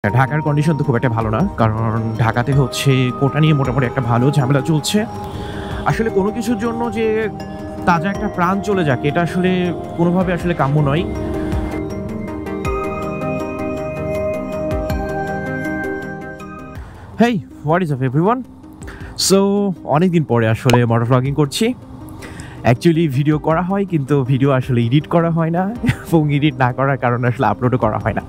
ঢাকার কন্ডিশন তো খুব একটা ভালো না। কারণ ঢাকাতে হচ্ছে কোটা নিয়ে মোটামুটি একটা ভালো ঝামেলা চলছে। আসলে কোনো কিছুর জন্য যে তাজা একটা প্রাণ চলে যাক, এটা আসলে কোনোভাবে আসলে কাম্য নয়। Hey, what is up everyone? So অনেকদিন পরে আসলে মোটর ভ্লগিং করছি। অ্যাকচুয়ালি ভিডিও করা হয়, কিন্তু ভিডিও আসলে এডিট করা হয় না এবং এডিট না করার কারণে আসলে আপলোডও করা হয় না।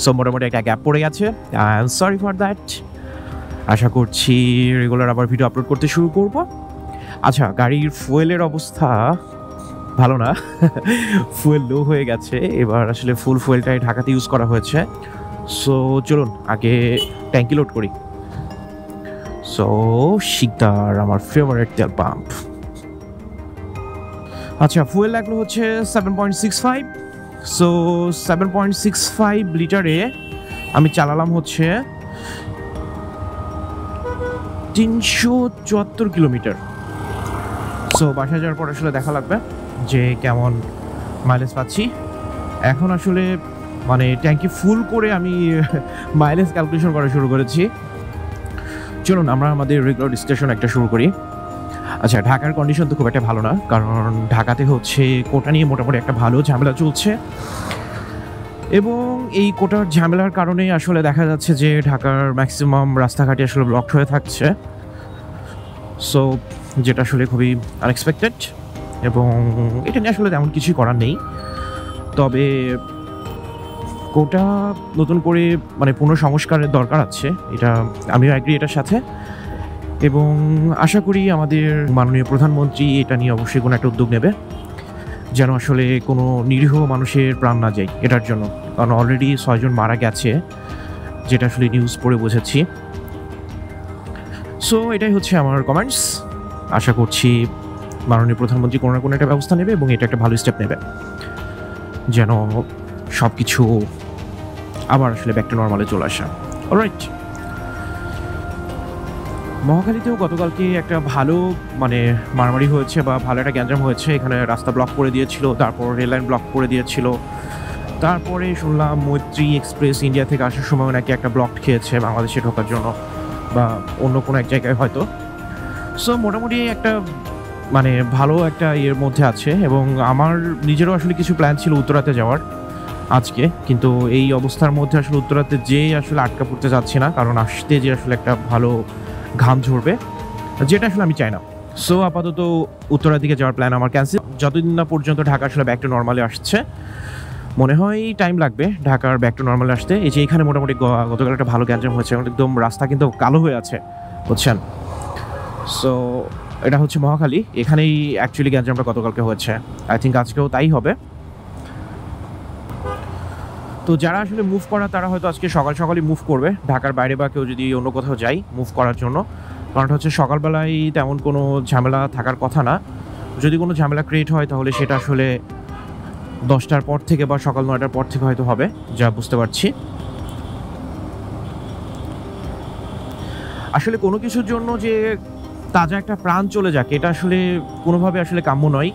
সো মোটামুটি একটা গ্যাপ পড়ে গেছে। I am sorry for that. আশা করছি রেগুলার আবার ভিডিও আপলোড করতে শুরু করব। আচ্ছা, গাড়ির ফুয়েলের অবস্থা ভালো না। ফুয়েল লো হয়ে গেছে। এবার আসলে ফুল ফুয়েলটাই ঢাকাতে ইউজ করা হয়েছে। সো চলুন আগে ট্যাঙ্কি লোড করি। সো শিকদার আমার ফেভারিট তেল পাম্প। আচ্ছা, ফুয়েল লাগলো হচ্ছে 7.65। সো 7.65 লিটারে আমি চালালাম হচ্ছে 374 কিলোমিটার। সো বাসায় যাওয়ার পর আসলে দেখা লাগবে যে কেমন মাইলেজ পাচ্ছি। এখন আসলে মানে ট্যাঙ্কি ফুল করে আমি মাইলেজ ক্যালকুলেশন করা শুরু করেছি। চলুন আমরা আমাদের রেগুলার ডিসকাশন একটা শুরু করি। আচ্ছা, ঢাকার কন্ডিশন তো খুব একটা ভালো না। কারণ ঢাকাতে হচ্ছে কোটা নিয়ে মোটামুটি একটা ভালো ঝামেলা চলছে এবং এই কোটার ঝামেলার কারণে আসলে দেখা যাচ্ছে যে ঢাকার ম্যাক্সিমাম রাস্তাঘাটে আসলে ব্লকড হয়ে থাকছে। সো যেটা আসলে খুবই আনএক্সপেক্টেড এবং এটা নিয়ে আসলে তেমন কিছুই করার নেই। তবে কোটা নতুন করে মানে পুনঃসংস্কারের দরকার আছে, এটা আমিও অ্যাগ্রি এটার সাথে। এবং আশা করি আমাদের মাননীয় প্রধানমন্ত্রী এটা নিয়ে অবশ্যই কোনো একটা উদ্যোগ নেবে, যেন আসলে কোনো নিরীহ মানুষের প্রাণ না যায় এটার জন্য। কারণ অলরেডি 6 জন মারা গেছে, যেটা আসলে নিউজ পড়ে বুঝেছি। সো এটাই হচ্ছে আমার কমেন্টস। আশা করছি মাননীয় প্রধানমন্ত্রী কোনো না কোনো একটা ব্যবস্থা নেবে এবং এটা একটা ভালো স্টেপ নেবে, যেন সব কিছু আবার আসলে ব্যাক টু নর্মালে চলে আসা। অলরাইট, মহাখালীতেও গতকালকে একটা ভালো মানে মারামারি হয়েছে বা ভালো একটা গ্যাঞ্জাম হয়েছে। এখানে রাস্তা ব্লক করে দিয়েছিল, তারপর রেল লাইন ব্লক করে দিয়েছিল। তারপরে শুনলাম মৈত্রী এক্সপ্রেস ইন্ডিয়া থেকে আসার সময় নাকি একটা ব্লক খেয়েছে বাংলাদেশে ঢোকার জন্য বা অন্য কোনো এক জায়গায় হয়তো। সো মোটামুটি একটা মানে ভালো একটা ইয়ের মধ্যে আছে এবং আমার নিজেরও আসলে কিছু প্ল্যান ছিল উত্তরাতে যাওয়ার আজকে, কিন্তু এই অবস্থার মধ্যে আসলে উত্তরাতে যেয়ে আসলে আটকা পড়তে যাচ্ছি না, কারণ আসতে যে আসলে একটা ভালো ঘাম ঝরবে, যেটা আসলে আমি চাই না। সো আপাতত উত্তরার দিকে যাওয়ার প্ল্যান আমার ক্যান্সেল, যতদিন না পর্যন্ত ঢাকা আসলে ব্যাক টু নর্মালে আসছে। মনে হয় টাইম লাগবে ঢাকার ব্যাক টু নর্মালে আসতে। এই যে এখানে মোটামুটি গতকাল একটা ভালো গ্যাঞ্জাম হয়েছে, একদম রাস্তা কিন্তু কালো হয়ে আছে, বুঝছেন? সো এটা হচ্ছে মহাখালী, এখানেই অ্যাকচুয়ালি গ্যাঞ্জামটা গতকালকে হয়েছে। আই থিঙ্ক আজকেও তাই হবে। তো যারা আসলে মুভ করা তারা হয়তো আজকে সকাল সকালই মুভ করবে ঢাকার বাইরে, বা কেউ যদি অন্য কোথাও যায় মুভ করার জন্য। কারণ হচ্ছে সকালবেলায় তেমন কোনো ঝামেলা থাকার কথা না। যদি কোনো ঝামেলা ক্রিয়েট হয় তাহলে সেটা আসলে 10টার পর থেকে বা সকাল 9টার পর থেকে হয়তো হবে, যা বুঝতে পারছি। আসলে কোনো কিছুর জন্য যে তাজা একটা প্রাণ চলে যাক, এটা আসলে কোনোভাবে আসলে কাম্য নয়।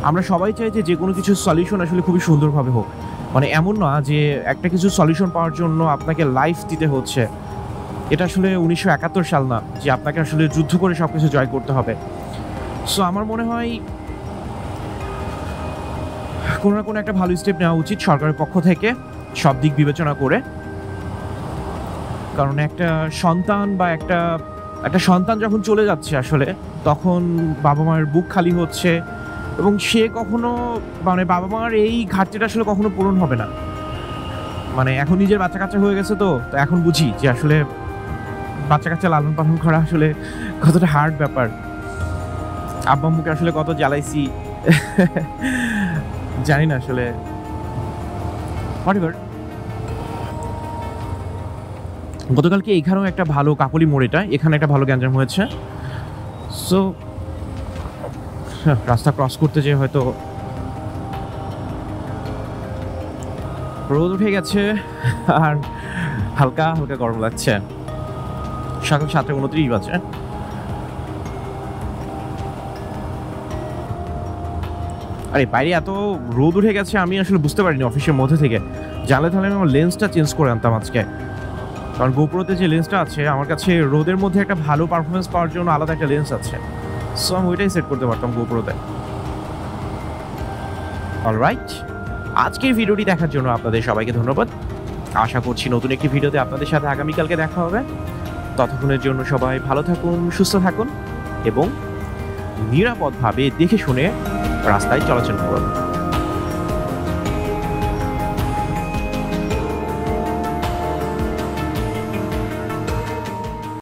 আমরা সবাই চাই যে কোনো কিছুর সলিউশন আসলে খুবই সুন্দরভাবে হোক। মানে এমন না যে একটা কিছু সলিউশন পাওয়ার জন্য আপনাকে লাইফ দিতে হচ্ছে। এটা আসলে 1971 সাল না যে আপনাকে আসলে যুদ্ধ করে সব কিছু জয় করতে হবে। সো আমার মনে হয় কোনো না কোনো একটা ভালো স্টেপ নেওয়া উচিত সরকারের পক্ষ থেকে, সব দিক বিবেচনা করে। কারণ একটা সন্তান বা একটা সন্তান যখন চলে যাচ্ছে আসলে, তখন বাবা মায়ের বুক খালি হচ্ছে এবং সে কখনো মানে বাবা মার এই ঘাটতিটা আসলে কখনো পূরণ হবে না। মানে এখন নিজের বাচ্চা কাচ্চা হয়ে গেছে, তো এখন বুঝি যে আসলে বাচ্চা কাচ্চা লালন পালন করা আসলে কতটা হার্ড ব্যাপার। আব্বা আম্মুকে আসলে কত জ্বালাইছি জানি না আসলে। গতকালকে এখানেও একটা ভালো কাকলি মোড়, এখানে একটা ভালো গ্যাঞ্জাম হয়েছে। সো রাস্তা ক্রস করতে যেয়ে হয়তো রোদ উঠে গেছে আর হালকা হালকা গরম লাগছে। সকাল 7:29 বাজে। আরে বাইরে এত রোদ উঠে গেছে আমি আসলে বুঝতে পারিনি অফিসের মধ্যে থেকে জানলে তাহলে আমি আমার লেন্সটা চেঞ্জ করে আনতাম আজকে, কারণ গোপ্রোতে যে লেন্সটা আছে আমার কাছে রোদের মধ্যে একটা ভালো পারফরমেন্স পাওয়ার জন্য আলাদা একটা লেন্স আছে, সো আমি ওইটাই সেট করতে পারতাম গোপ্রোতে। অলরাইট, আজকের ভিডিওটি দেখার জন্য আপনাদের সবাইকে ধন্যবাদ। আশা করছি নতুন একটি ভিডিওতে আপনাদের সাথে আগামীকালকে দেখা হবে। ততক্ষণের জন্য সবাই ভালো থাকুন, সুস্থ থাকুন এবং নিরাপদভাবে দেখে শুনে রাস্তায় চলাচল করুন।